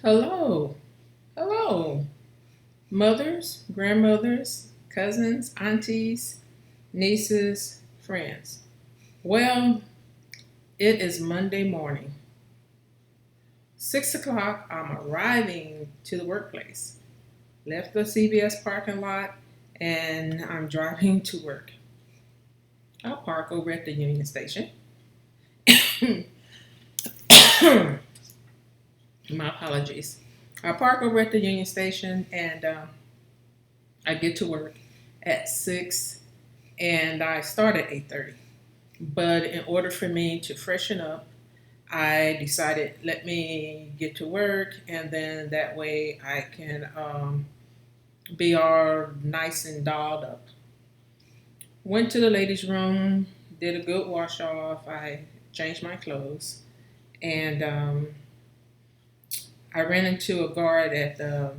Hello, hello, mothers, grandmothers, cousins, aunties, nieces, friends. Well, it is Monday morning. 6 o'clock, I'm arriving to the workplace. Left the CVS parking lot and I'm driving to work. I'll park over at the Union Station. My apologies. I park over at the Union Station and I get to work at 6 and I start at 8:30. But in order for me to freshen up, I decided let me get to work, and then that way I can be all nice and dolled up. Went to the ladies' room, did a good wash off. I changed my clothes, and I ran into a guard at the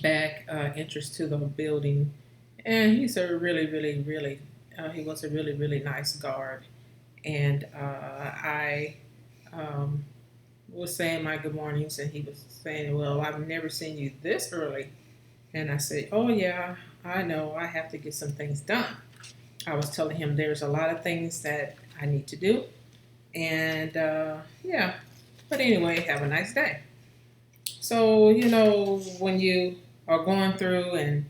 back entrance to the building, and he's a he was a really nice guard, and I um, was saying my good mornings, and he was saying, "Well, I've never seen you this early." And I said, "Oh yeah, I know. I have to get some things done." I was telling him there's a lot of things that I need to do, and yeah. But anyway, have a nice day. So when you are going through and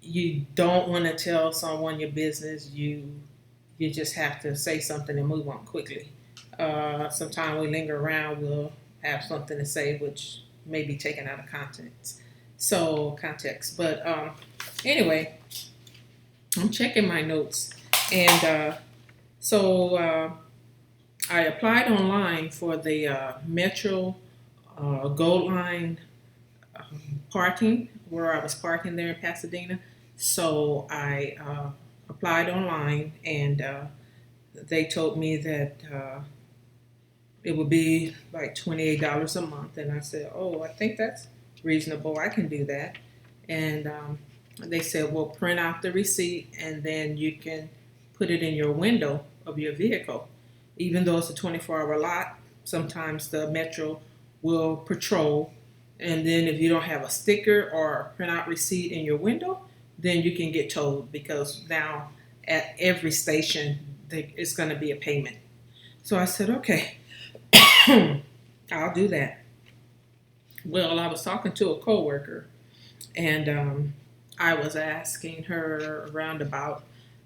you don't want to tell someone your business, you just have to say something and move on quickly. Sometimes we linger around, we'll have something to say which may be taken out of context. But anyway, I'm checking my notes, and so I applied online for the Metro Gold Line parking where I was parking there in Pasadena. So I applied online, and they told me that it would be like $28 a month, and I said, "Oh, I think that's reasonable. I can do that." And they said, "Well, print out the receipt, and then you can put it in your window of your vehicle. Even though it's a 24-hour lot, sometimes the Metro will patrol, and then if you don't have a sticker or a printout receipt in your window, then you can get towed because now at every station it's going to be a payment." So I said, "Okay." I'll do that. Well, I was talking to a coworker, and I was asking her around about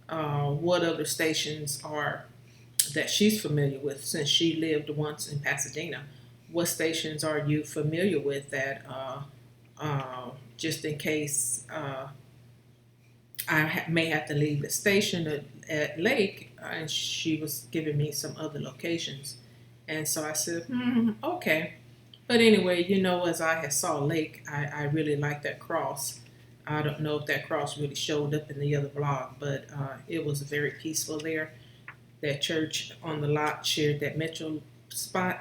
what other stations are that she's familiar with since she lived once in Pasadena. What stations are you familiar with that just in case may have to leave the station at Lake? And she was giving me some other locations. And so I said, okay. But anyway, as I had saw Lake, I really liked that cross. I don't know if that cross really showed up in the other vlog, but it was very peaceful there. That church on the lot shared that metro spot.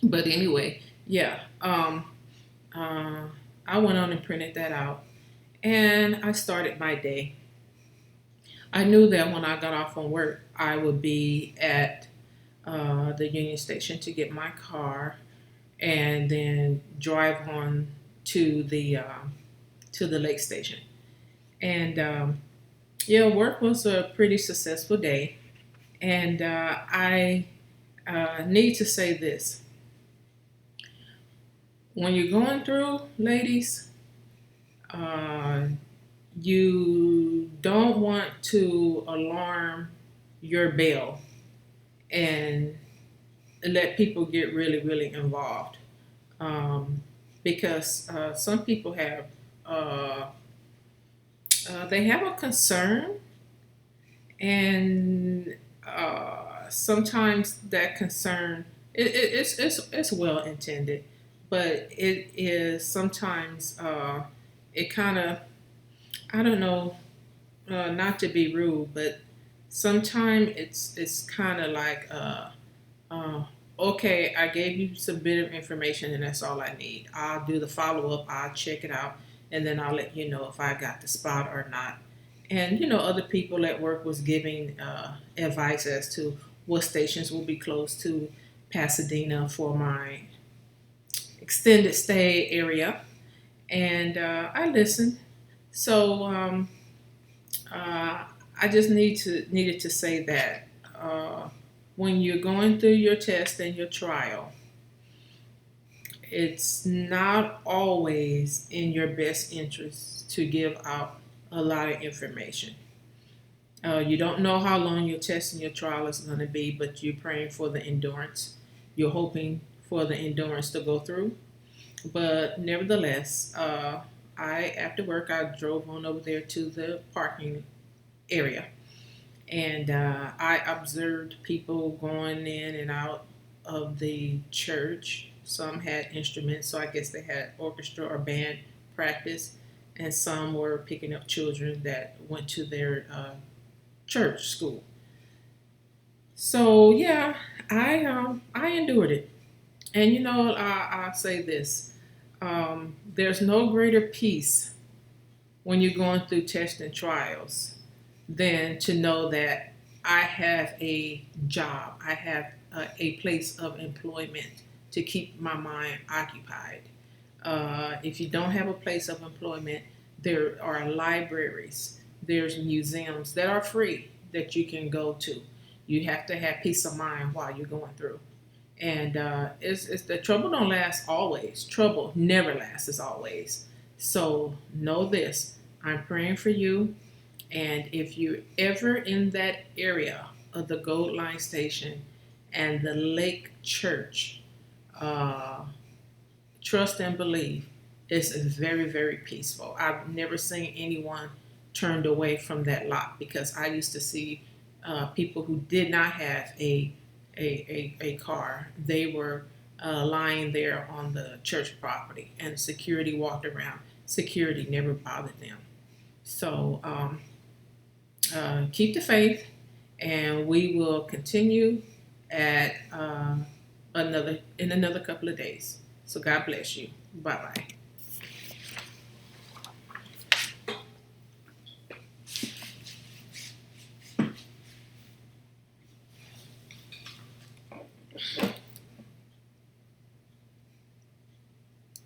But anyway, yeah, uh, I went on and printed that out, and I started my day. I knew that when I got off from work, I would be at the Union Station to get my car and then drive on to the lake station. And yeah, work was a pretty successful day. And I need to say this: when you're going through, ladies, uh, you don't want to alarm your bell and let people get really involved, um, because some people have uh, they have a concern, and sometimes that concern it's well intended, but it is sometimes it kind of, I don't know, not to be rude, but sometimes it's kind of like uh, okay, I gave you some bit of information and that's all I need. I'll do the follow up. I'll check it out, and then I'll let you know if I got the spot or not. And other people at work was giving advice as to what stations will be close to Pasadena for my extended stay area, and I listened. So I just needed to say that when you're going through your test and your trial, it's not always in your best interest to give out a lot of information. You don't know how long your test and your trial is going to be, but you're praying for the endurance. You're hoping for the endurance to go through. But nevertheless, after work, I drove on over there to the parking area, and I observed people going in and out of the church. Some had instruments, so I guess they had orchestra or band practice, and some were picking up children that went to their church school. So yeah, I endured it, and I'll say this: there's no greater peace when you're going through tests and trials than to know that I have a job, I have a place of employment to keep my mind occupied. If you don't have a place of employment, there are libraries, there's museums that are free that you can go to. You have to have peace of mind while you're going through. And it's the trouble don't last always. Trouble never lasts as always. So know this: I'm praying for you, and if you're ever in that area of the Gold Line Station and the Lake Church, uh, trust and believe. It's very, very peaceful. I've never seen anyone turned away from that lot, because I used to see people who did not have a car. They were lying there on the church property, and security walked around. Security never bothered them. So keep the faith, and we will continue at another couple of days. So God bless you. Bye bye.